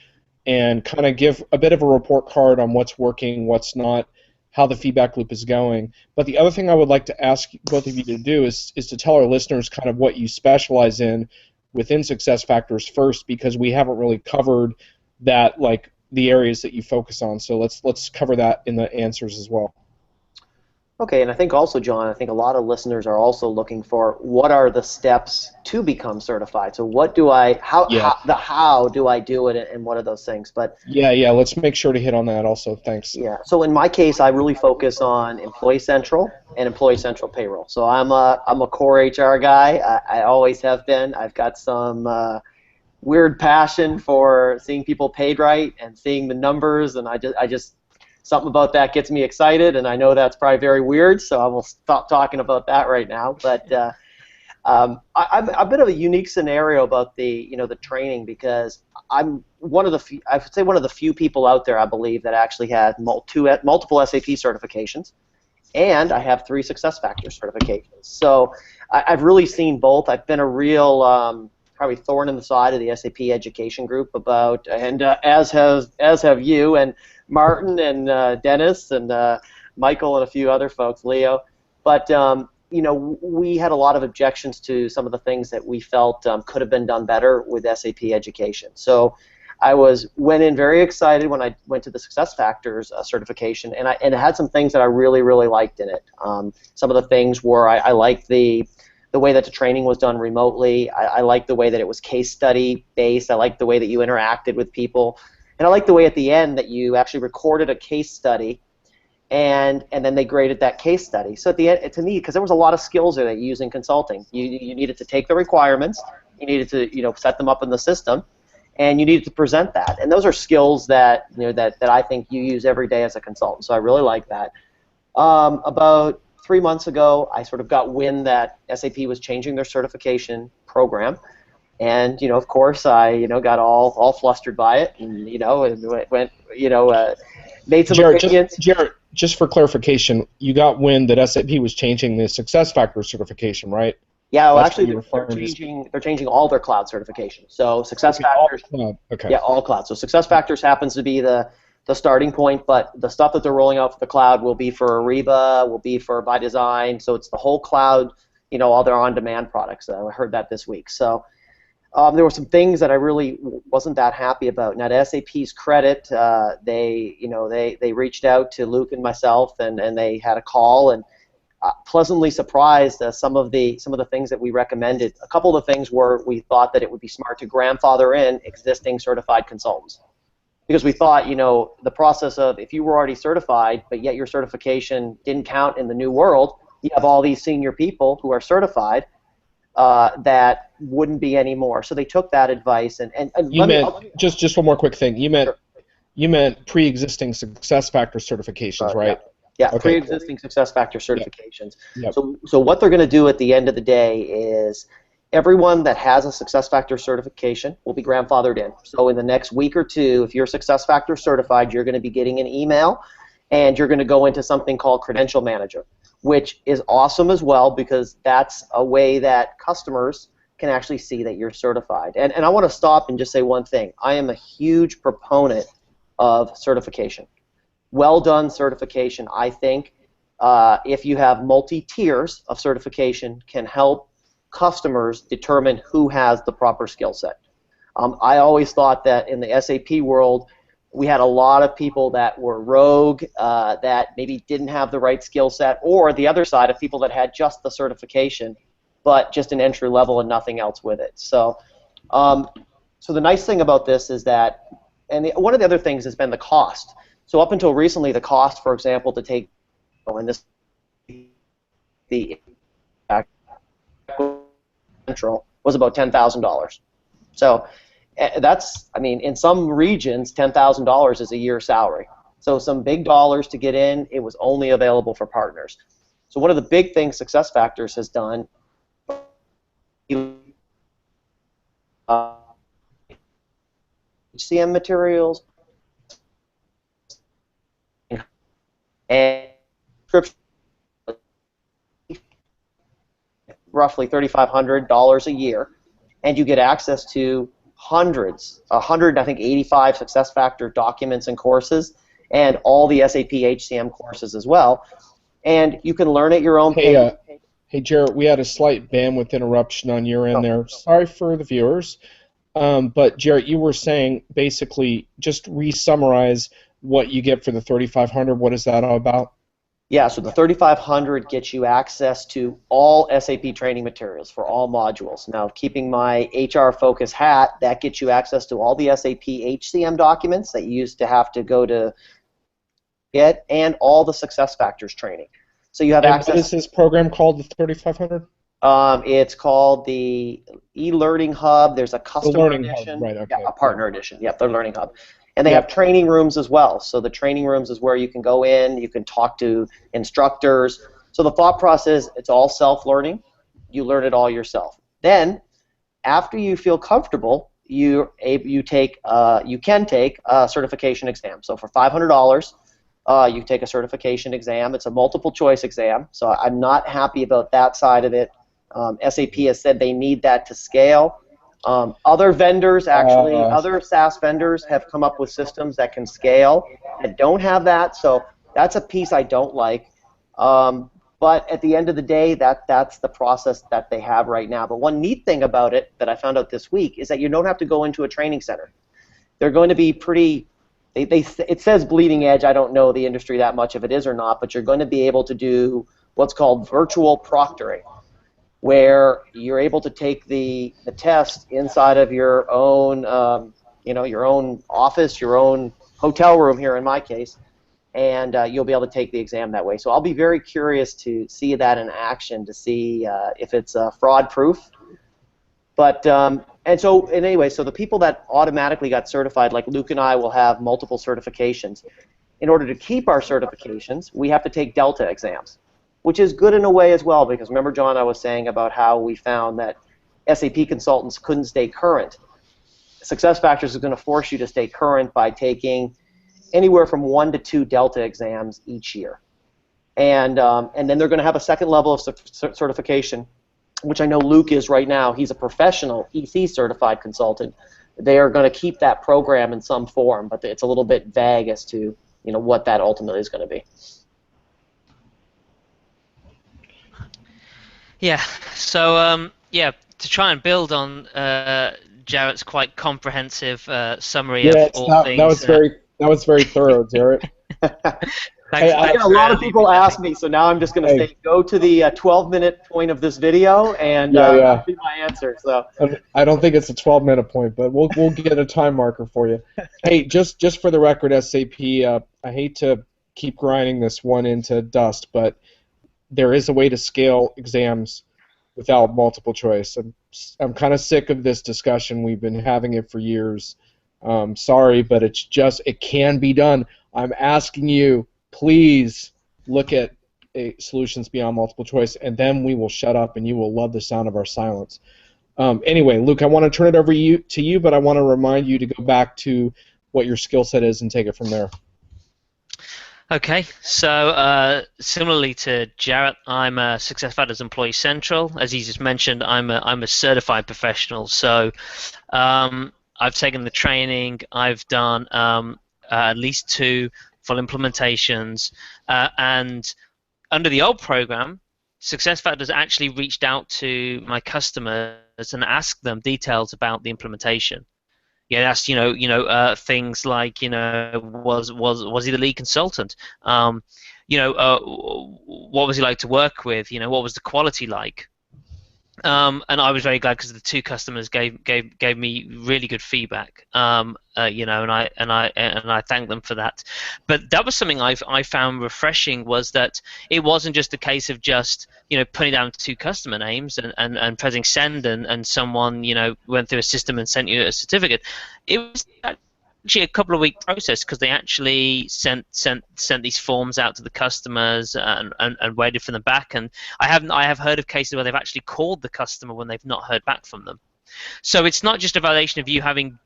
and kind of give a bit of a report card on what's working, what's not, how the feedback loop is going. But the other thing I would like to ask both of you to do is to tell our listeners kind of what you specialize in within SuccessFactors first, because we haven't really covered that, like the areas that you focus on. So let's cover that in the answers as well. Okay, and I think also, John, I think a lot of listeners are also looking for what are the steps to become certified. So what do I, Yeah. how do I do it, and what are those things? But Yeah. Let's make sure to hit on that also. Thanks. yeah, so in my case, I really focus on Employee Central and Employee Central payroll. So I'm a core HR guy. I always have been. I've got some weird passion for seeing people paid right and seeing the numbers, and I just something about that gets me excited, and I know that's probably very weird, so I will stop talking about that right now. But I'm a bit of a unique scenario about the training, because I'm one of the few, I would say one of the few people out there, I believe, that actually had multiple SAP certifications, and I have 3 SuccessFactors certifications. So I've really seen both. I've been a real probably thorn in the side of the SAP education group about, and as have you and Martin and Dennis and Michael and a few other folks, Leo. But we had a lot of objections to some of the things that we felt could have been done better with SAP education. So I went in very excited when I went to the SuccessFactors certification, and it had some things that I really, really liked in it. Some of the things were I liked the way that the training was done remotely. I liked the way that it was case study based. I liked the way that you interacted with people, and I liked the way at the end that you actually recorded a case study, and then they graded that case study. So at the end, to me, because there was a lot of skills there that you use in consulting, you needed to take the requirements, you needed to set them up in the system, and you needed to present that. And those are skills that that I think you use every day as a consultant. So I really like that. About 3 months ago, I sort of got wind that SAP was changing their certification program, and of course, I got all flustered by it, and and went made some opinions. Jared, just for clarification, you got wind that SAP was changing the SuccessFactors certification, right? Yeah, well, That's actually, what they're changing all their cloud certifications. So SuccessFactors, okay. yeah, all cloud. So SuccessFactors happens to be the starting point, but the stuff that they're rolling out for the cloud will be for Ariba, will be for By Design. So it's the whole cloud, all their on-demand products. I heard that this week. So there were some things that I really wasn't that happy about. Now, to SAP's credit, they reached out to Luke and myself, and they had a call, and pleasantly surprised some of the things that we recommended. A couple of the things were we thought that it would be smart to grandfather in existing certified consultants, because we thought the process of, if you were already certified but yet your certification didn't count in the new world, you have all these senior people who are certified that wouldn't be anymore. So they took that advice, and just one more quick thing. Sure. You meant pre-existing SuccessFactors certifications, right? Yeah, Okay, pre-existing SuccessFactors certifications. Yep. So what they're going to do at the end of the day is everyone that has a SuccessFactors certification will be grandfathered in. So in the next week or two, if you're SuccessFactors certified, you're going to be getting an email, and you're going to go into something called Credential Manager, which is awesome as well, because that's a way that customers can actually see that you're certified. And I want to stop and just say one thing. I am a huge proponent of certification. Well done certification, I think, if you have multi-tiers of certification, can help customers determine who has the proper skill set. I always thought that in the SAP world, we had a lot of people that were rogue, that maybe didn't have the right skill set, or the other side of people that had just the certification, but just an entry level and nothing else with it. So, so the nice thing about this is that, and one of the other things has been the cost. So up until recently, the cost, for example, to take, and this, the central was about $10,000. So that's, I mean, in some regions, $10,000 is a year's salary. So some big dollars to get in. It was only available for partners. So one of the big things SuccessFactors has done, HCM materials and roughly $3,500 a year, and you get access to hundreds, 185 SuccessFactor documents and courses, and all the SAP HCM courses as well. And you can learn at your own pace. Hey, Jarrett, we had a slight bandwidth interruption on your end there. Sorry for the viewers. But, Jarrett, you were saying basically just re-summarize what you get for the $3,500. What is that all about? Yeah, so the 3500 gets you access to all SAP training materials for all modules. Now, keeping my HR focus hat, that gets you access to all the SAP HCM documents that you used to have to go to get, and all the SuccessFactors training. So you have And access. what is this program called, the 3500? It's called the e-learning hub. There's a The customer Learning Hub, edition, right? yeah, Okay. a partner edition. Yep, the learning hub. And they Yep. have training rooms as well. So the training rooms is where you can go in, you can talk to instructors. So the thought process, it's all self-learning. You learn it all yourself. Then, after you feel comfortable, you can take a certification exam. So for $500, you take a certification exam. It's a multiple choice exam. So I'm not happy about that side of it. SAP has said they need that to scale. Other vendors, actually, other SaaS vendors have come up with systems that can scale that don't have that. So that's a piece I don't like. But at the end of the day, that's the process that they have right now. But one neat thing about it that I found out this week is that you don't have to go into a training center. They're going to be pretty. It says bleeding edge. I don't know the industry that much if it is or not, but you're going to be able to do what's called virtual proctoring, where you're able to take the test inside of your own, your own office, your own hotel room here in my case, and you'll be able to take the exam that way. So I'll be very curious to see that in action to see if it's fraud-proof. But anyway, so the people that automatically got certified, like Luke and I, will have multiple certifications. In order to keep our certifications, we have to take Delta exams, which is good in a way as well, because remember, John, I was saying about how we found that SAP consultants couldn't stay current. SuccessFactors is going to force you to stay current by taking anywhere from 1 to 2 Delta exams each year. And then they're going to have a second level of certification, which I know Luke is right now. He's a professional EC certified consultant. They are going to keep that program in some form, but it's a little bit vague as to what that ultimately is going to be. Yeah. So to try and build on Jarrett's quite comprehensive summary of all things. That was very thorough, Jarrett. Thanks, I get a lot of people ask me, so now I'm just going to say, go to the 12-minute point of this video, and that'll be my answer. So I don't think it's a 12-minute point, but we'll get a time marker for you. Hey, just for the record, SAP, I hate to keep grinding this one into dust, but there is a way to scale exams without multiple choice. I'm kind of sick of this discussion. We've been having it for years. Sorry, but it can be done. I'm asking you, please look at solutions beyond multiple choice, and then we will shut up, and you will love the sound of our silence. Anyway, Luke, I want to turn it over to you, but I want to remind you to go back to what your skill set is and take it from there. Okay, so similarly to Jarrett, I'm a SuccessFactors Employee Central. As he just mentioned, I'm a certified professional. So I've taken the training. I've done at least 2 full implementations, and under the old program, SuccessFactors actually reached out to my customers and asked them details about the implementation. Yeah, that's things like was he the lead consultant? What was he like to work with? What was the quality like? And I was very glad because the 2 customers gave me really good feedback. And I thank them for that. But that was something I found refreshing, was that it wasn't just a case of just putting down 2 customer names and pressing send and someone went through a system and sent you a certificate. It was actually a couple of week process, because they actually sent these forms out to the customers and waited for them back. And I have heard of cases where they've actually called the customer when they've not heard back from them. So it's not just a validation of you having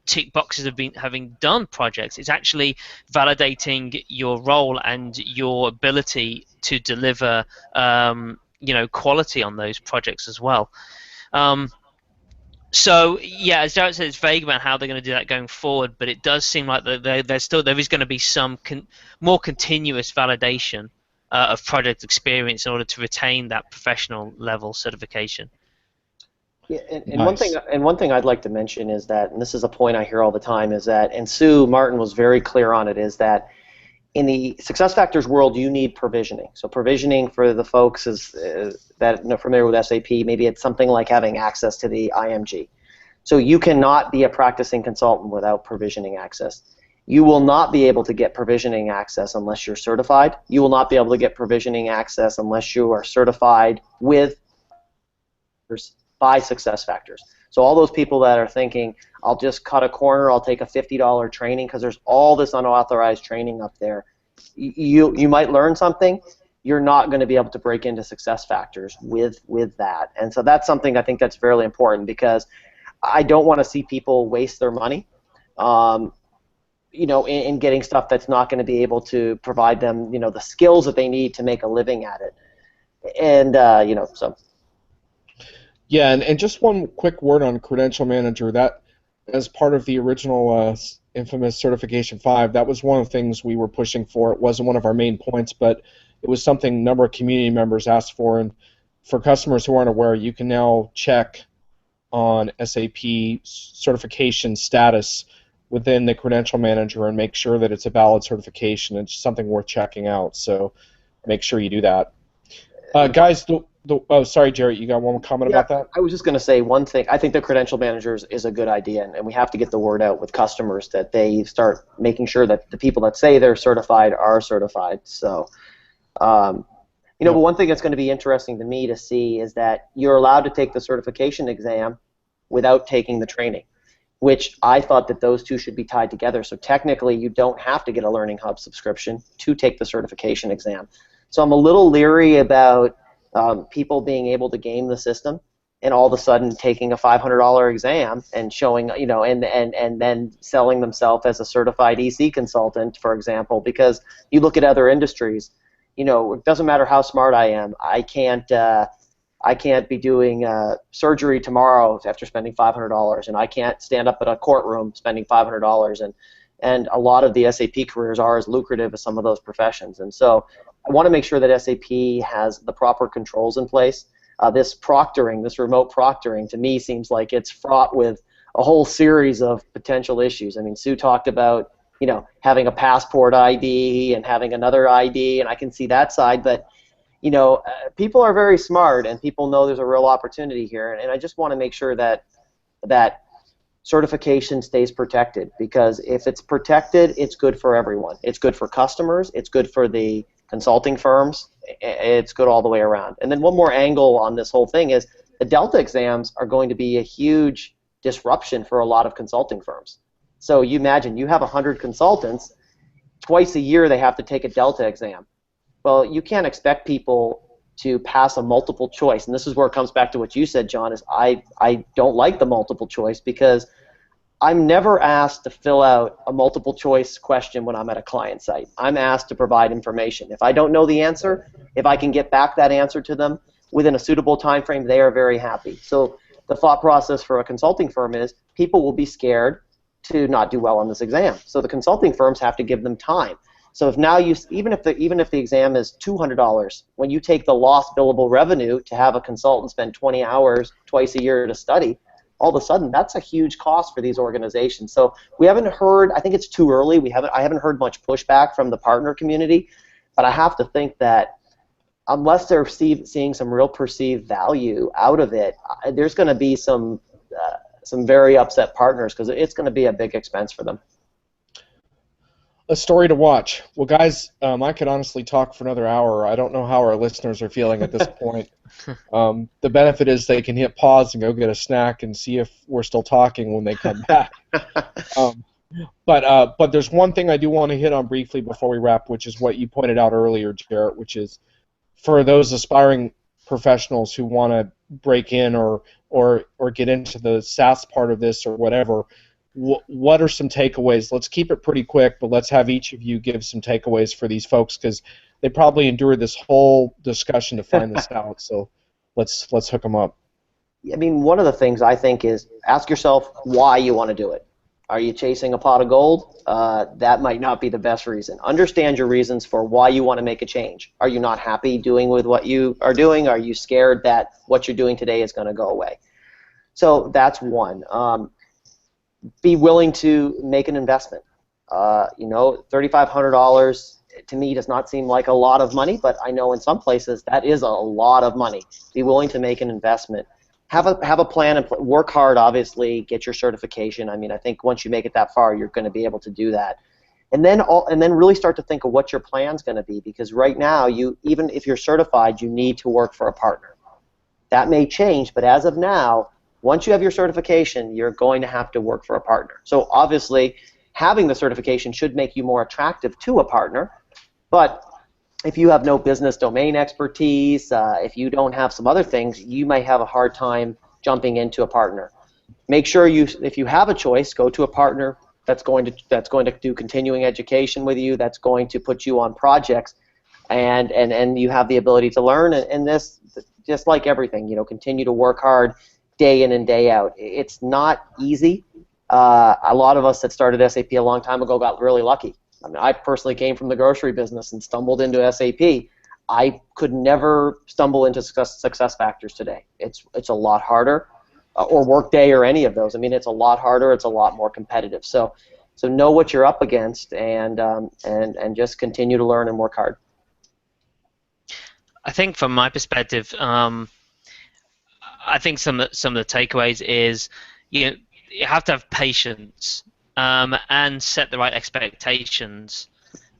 tick boxes of having done projects. It's actually validating your role and your ability to deliver quality on those projects as well. So yeah, as Jarrett said, it's vague about how they're going to do that going forward, but it does seem like there is going to be some more continuous validation of project experience in order to retain that professional level certification. Yeah, and Nice. one thing I'd like to mention is that, and this is a point I hear all the time, is that, and Sue Martin was very clear on it, is that In the SuccessFactors world, you need provisioning. So provisioning, for the folks that are familiar with SAP, maybe it's something like having access to the IMG. So you cannot be a practicing consultant without provisioning access. You will not be able to get provisioning access unless you're certified. You will not be able to get provisioning access unless you are certified by SuccessFactors. So all those people that are thinking, I'll just cut a corner, I'll take a $50 training because there's all this unauthorized training up there. You might learn something. You're not going to be able to break into SuccessFactors with that. And so that's something I think that's fairly important, because I don't want to see people waste their money, in getting stuff that's not going to be able to provide them, the skills that they need to make a living at it. And, so. Yeah, and just one quick word on Credential Manager. That, as part of the original infamous Certification 5, that was one of the things we were pushing for. It wasn't one of our main points, but it was something a number of community members asked for. And for customers who aren't aware, you can now check on SAP certification status within the Credential Manager and make sure that it's a valid certification. It's something worth checking out, so make sure you do that. Guys, oh, sorry, Jarrett, you got one more comment about that? I was just going to say one thing. I think the Credential Managers is a good idea, and we have to get the word out with customers that they start making sure that the people that say they're certified are certified. So, but one thing that's going to be interesting to me to see is that you're allowed to take the certification exam without taking the training, which I thought that those two should be tied together. So technically, you don't have to get a Learning Hub subscription to take the certification exam. So I'm a little leery about people being able to game the system and all of a sudden taking a $500 exam and showing, and then selling themselves as a certified EC consultant, for example, because you look at other industries, it doesn't matter how smart I am, I can't be doing surgery tomorrow after spending $500, and I can't stand up at a courtroom spending $500, and a lot of the SAP careers are as lucrative as some of those professions. And so I want to make sure that SAP has the proper controls in place. This proctoring, this remote proctoring, to me seems like it's fraught with a whole series of potential issues. I mean, Sue talked about, having a passport ID and having another ID, and I can see that side, but people are very smart, and people know there's a real opportunity here, and I just want to make sure that certification stays protected, because if it's protected, it's good for everyone. It's good for customers, it's good for the consulting firms, it's good all the way around. And then one more angle on this whole thing is the Delta exams are going to be a huge disruption for a lot of consulting firms. So you imagine you have 100 consultants, twice a year they have to take a Delta exam. Well, you can't expect people to pass a multiple choice, and this is where it comes back to what you said, John, is I don't like the multiple choice, because I'm never asked to fill out a multiple choice question when I'm at a client site. I'm asked to provide information. If I don't know the answer, if I can get back that answer to them within a suitable time frame, they are very happy. So the thought process for a consulting firm is people will be scared to not do well on this exam. So the consulting firms have to give them time. So if now even if the exam is $200, when you take the lost billable revenue to have a consultant spend 20 hours twice a year to study, all of a sudden that's a huge cost for these organizations. So we haven't heard, I think it's too early, I haven't heard much pushback from the partner community, but I have to think that unless they're seeing some real perceived value out of it, there's going to be some very upset partners, because it's going to be a big expense for them. A story to watch. Well, guys, I could honestly talk for another hour. I don't know how our listeners are feeling at this point. The benefit is they can hit pause and go get a snack and see if we're still talking when they come back. But there's one thing I do want to hit on briefly before we wrap, which is what you pointed out earlier, Jarrett, which is for those aspiring professionals who want to break in or get into the SaaS part of this or whatever. What are some takeaways? Let's keep it pretty quick, but let's have each of you give some takeaways for these folks, because they probably endured this whole discussion to find this out. So let's hook them up. I mean, one of the things I think is ask yourself why you want to do it. Are you chasing a pot of gold? That might not be the best reason. Understand your reasons for why you want to make a change. Are you not happy doing with what you are doing? Are you scared that what you're doing today is going to go away? So that's one. Be willing to make an investment. $3,500 to me does not seem like a lot of money, but I know in some places that is a lot of money. Be willing to make an investment. Have a plan and work hard, obviously, get your certification. I mean, I think once you make it that far, you're going to be able to do that. And then really start to think of what your plan's going to be, because right now, even if you're certified, you need to work for a partner. That may change, but as of now, once you have your certification, you're going to have to work for a partner. So obviously, having the certification should make you more attractive to a partner, but if you have no business domain expertise, if you don't have some other things, you may have a hard time jumping into a partner. Make sure if you have a choice, go to a partner that's going to do continuing education with you, that's going to put you on projects, and you have the ability to learn. And this, just like everything, continue to work hard day in and day out. It's not easy. A lot of us that started SAP a long time ago got really lucky. I mean, I personally came from the grocery business and stumbled into SAP. I could never stumble into SuccessFactors today. It's a lot harder, or Workday or any of those. I mean, it's a lot harder. It's a lot more competitive. So know what you're up against, and just continue to learn and work hard. I think from my perspective, I think some of the takeaways is you have to have patience and set the right expectations.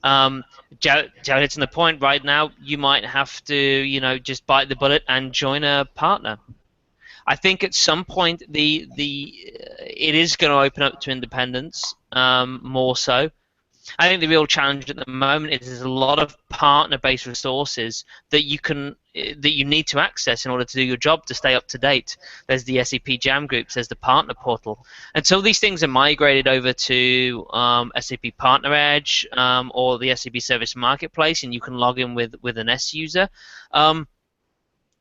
Jared hits on the point right now. You might have to, just bite the bullet and join a partner. I think at some point it is going to open up to independence more so. I think the real challenge at the moment is there's a lot of partner-based resources that you need to access in order to do your job, to stay up to date. There's the SAP Jam groups, there's the partner portal. Until these things are migrated over to SAP Partner Edge or the SAP Service Marketplace, and you can log in with an S user,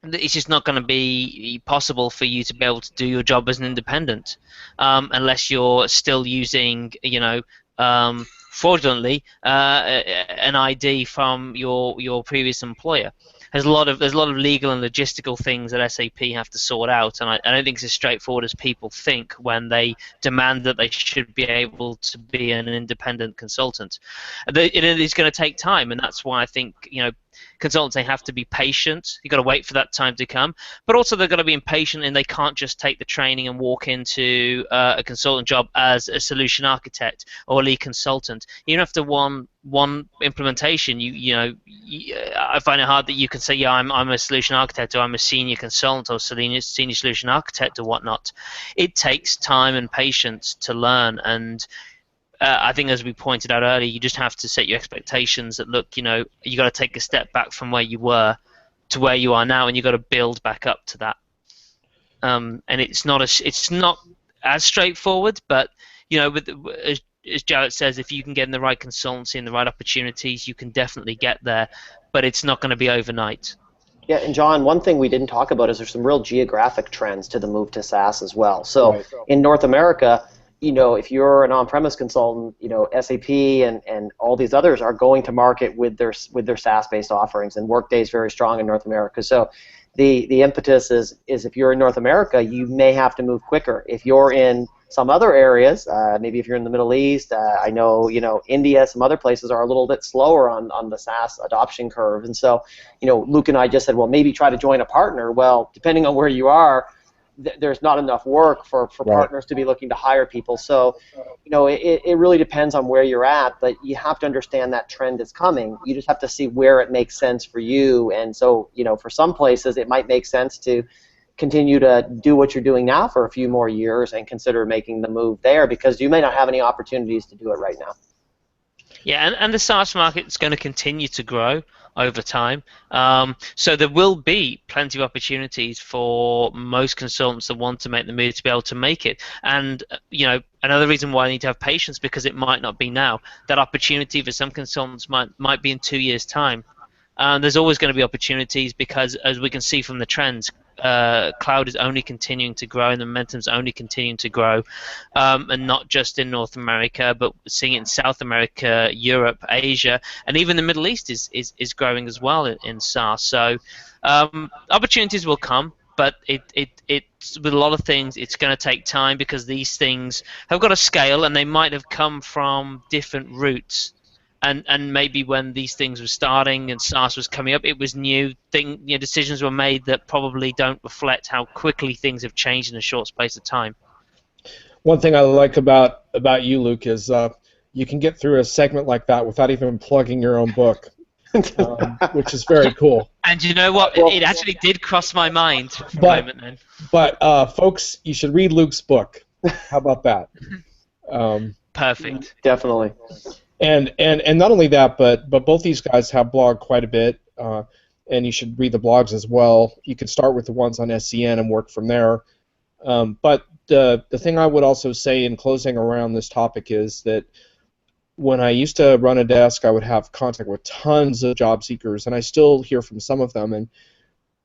it's just not going to be possible for you to be able to do your job as an independent unless you're still using, fraudulently an ID from your previous employer. There's a lot of legal and logistical things that SAP have to sort out, and I don't think it's as straightforward as people think when they demand that they should be able to be an independent consultant. It is going to take time, and that's why I think consultants, they have to be patient. You've got to wait for that time to come, but also they've got to be impatient, and they can't just take the training and walk into a consultant job as a solution architect or a lead consultant. Even after one implementation, I find it hard that you can say, yeah, I'm a solution architect, or I'm a senior consultant, or senior solution architect, or whatnot. It takes time and patience to learn, and I think, as we pointed out earlier, you just have to set your expectations that, look, you got to take a step back from where you were to where you are now, and you've got to build back up to that. And it's not as straightforward, but as Jarrett says, if you can get in the right consultancy and the right opportunities, you can definitely get there, but it's not going to be overnight. Yeah, and John, one thing we didn't talk about is there's some real geographic trends to the move to SaaS as well. So right. In North America, if you're an on-premise consultant, SAP and all these others are going to market with their SaaS-based offerings, and Workday is very strong in North America. So the impetus is if you're in North America, you may have to move quicker. If you're in some other areas, maybe if you're in the Middle East, I know India, some other places are a little bit slower on the SaaS adoption curve. And so Luke and I just said, well, maybe try to join a partner. Well, depending on where you are, there's not enough work for right. partners to be looking to hire people. So, it really depends on where you're at, but you have to understand that trend is coming. You just have to see where it makes sense for you. And so, for some places, it might make sense to continue to do what you're doing now for a few more years and consider making the move there, because you may not have any opportunities to do it right now. Yeah, and the SaaS market is going to continue to grow over time. So there will be plenty of opportunities for most consultants that want to make the move to be able to make it. And another reason why I need to have patience, because it might not be now. That opportunity for some consultants might be in 2 years' time. There's always going to be opportunities, because as we can see from the trends, cloud is only continuing to grow, and the momentum is only continuing to grow, and not just in North America, but seeing it in South America, Europe, Asia, and even the Middle East is growing as well in SaaS. So opportunities will come, but it's with a lot of things, it's going to take time, because these things have got a scale, and they might have come from different routes. and maybe when these things were starting and SaaS was coming up, it was new. Decisions were made that probably don't reflect how quickly things have changed in a short space of time. One thing I like about you, Luke, is you can get through a segment like that without even plugging your own book, which is very cool. And you know what? It actually did cross my mind for a moment then. But folks, you should read Luke's book. How about that? Perfect. Definitely. And not only that, but both these guys have blogged quite a bit, and you should read the blogs as well. You could start with the ones on SCN and work from there. But the thing I would also say in closing around this topic is that when I used to run a desk, I would have contact with tons of job seekers, and I still hear from some of them. And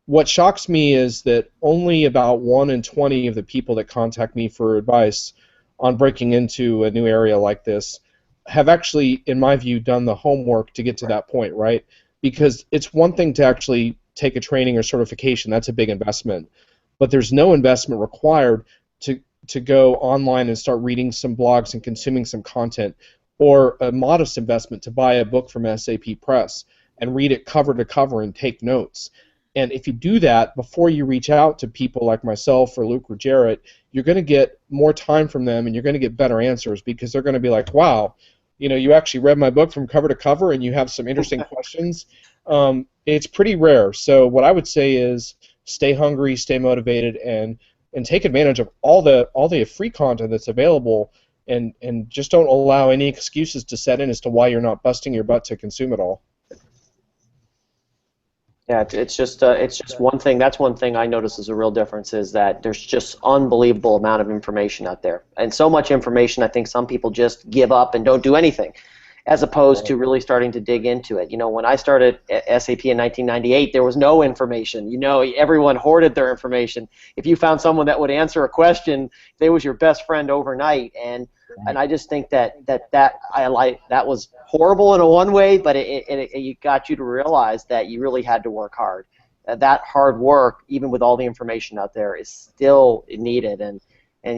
what shocks me is that only about 1 in 20 of the people that contact me for advice on breaking into a new area like this have actually, in my view, done the homework to get to that point, right? Because it's one thing to actually take a training or certification. That's a big investment. But there's no investment required to go online and start reading some blogs and consuming some content, or a modest investment to buy a book from SAP Press and read it cover to cover and take notes. And if you do that before you reach out to people like myself or Luke or Jarrett, you're going to get more time from them and you're going to get better answers, because they're going to be like, wow, you actually read my book from cover to cover and you have some interesting questions. It's pretty rare. So what I would say is stay hungry, stay motivated, and take advantage of all the free content that's available, and just don't allow any excuses to set in as to why you're not busting your butt to consume it all. Yeah, it's just one thing. That's one thing I notice is a real difference, is that there's just unbelievable amount of information out there, and so much information. I think some people just give up and don't do anything, as opposed to really starting to dig into it. When I started at SAP in 1998, there was no information. Everyone hoarded their information. If you found someone that would answer a question, they was your best friend overnight. And I just think that was horrible in a one way, but it got you to realize that you really had to work hard. That hard work, even with all the information out there, is still needed. And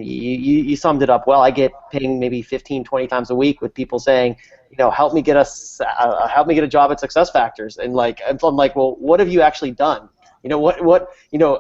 you summed it up well. I get pinged maybe 15, 20 times a week with people saying, help me get a job at SuccessFactors, and I'm like, well, what have you actually done? What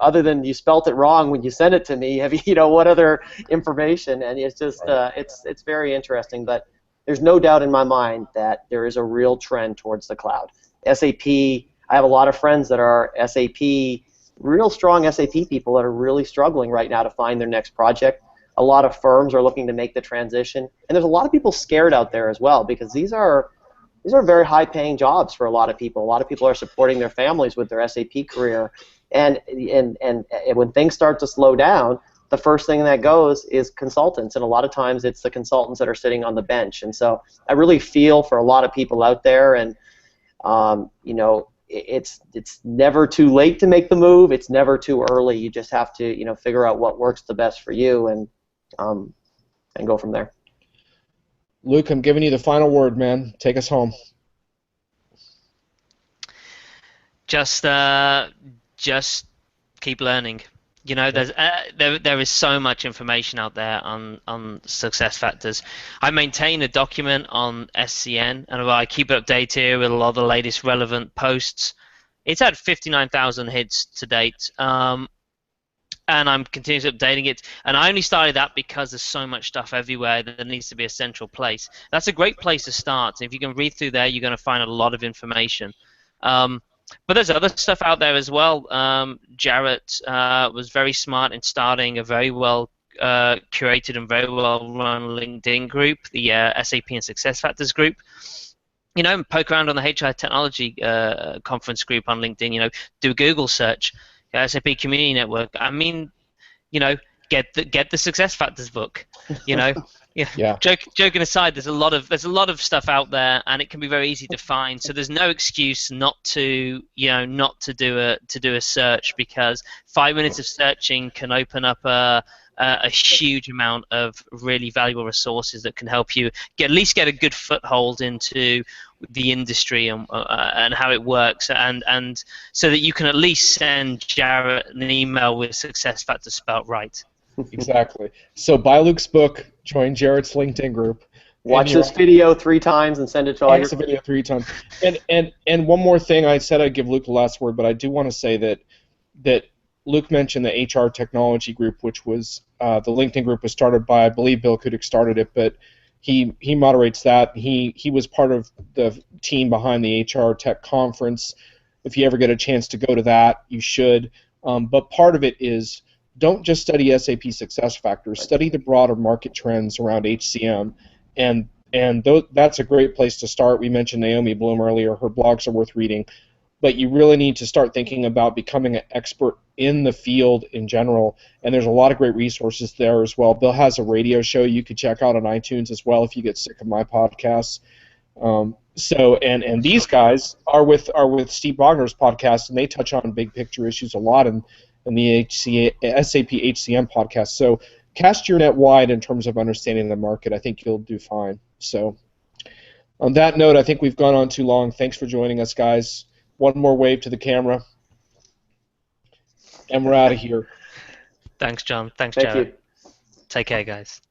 other than you spelt it wrong when you sent it to me, have you what other information? And it's just it's very interesting, but there's no doubt in my mind that there is a real trend towards the cloud. SAP, I have a lot of friends that are SAP, real strong SAP people that are really struggling right now to find their next project. A lot of firms are looking to make the transition, and there's a lot of people scared out there as well, because these are very high-paying jobs for a lot of people. A lot of people are supporting their families with their SAP career, and when things start to slow down, the first thing that goes is consultants, and a lot of times it's the consultants that are sitting on the bench. And so I really feel for a lot of people out there, and it's never too late to make the move. It's never too early. You just have to figure out what works the best for you, and go from there. Luke, I'm giving you the final word, man. Take us home. Just keep learning. There's there is so much information out there on SuccessFactors. I maintain a document on SCN, and I keep it updated with a lot of the latest relevant posts. It's had 59,000 hits to date, and I'm continuously updating it. And I only started that because there's so much stuff everywhere that there needs to be a central place. That's a great place to start. If you can read through there, you're going to find a lot of information. But there's other stuff out there as well. Jarrett was very smart in starting a very well curated and very well run LinkedIn group, the SAP and SuccessFactors group. Poke around on the HR Technology conference group on LinkedIn. Do a Google search, SAP Community Network. I mean, get the SuccessFactors book. Yeah. Joking aside, there's a lot of stuff out there, and it can be very easy to find. So there's no excuse not to do a search, because 5 minutes of searching can open up a huge amount of really valuable resources that can help you at least get a good foothold into the industry and how it works, and so that you can at least send Jarrett an email with SuccessFactors spelled right. Exactly. So buy Luke's book, join Jarrett's LinkedIn group, Watch this video 3 times and send it to all your. Watch the video 3 times. And one more thing, I said I'd give Luke the last word, but I do want to say that Luke mentioned the HR technology group, which was the LinkedIn group was started by, I believe Bill Kudik started it, but he moderates that. He was part of the team behind the HR Tech Conference. If you ever get a chance to go to that, you should. But part of it is don't just study SAP SuccessFactors. Study the broader market trends around HCM, and that's a great place to start. We mentioned Naomi Bloom earlier. Her blogs are worth reading. But you really need to start thinking about becoming an expert in the field in general, and there's a lot of great resources there as well. Bill has a radio show you could check out on iTunes as well if you get sick of my podcasts. And these guys are with Steve Bogner's podcast, and they touch on big picture issues a lot in the SAP HCM podcast. So cast your net wide in terms of understanding the market. I think you'll do fine. So on that note, I think we've gone on too long. Thanks for joining us, guys. One more wave to the camera, and we're out of here. Thanks, John. Thanks, Thank Jared. you. Take care, guys.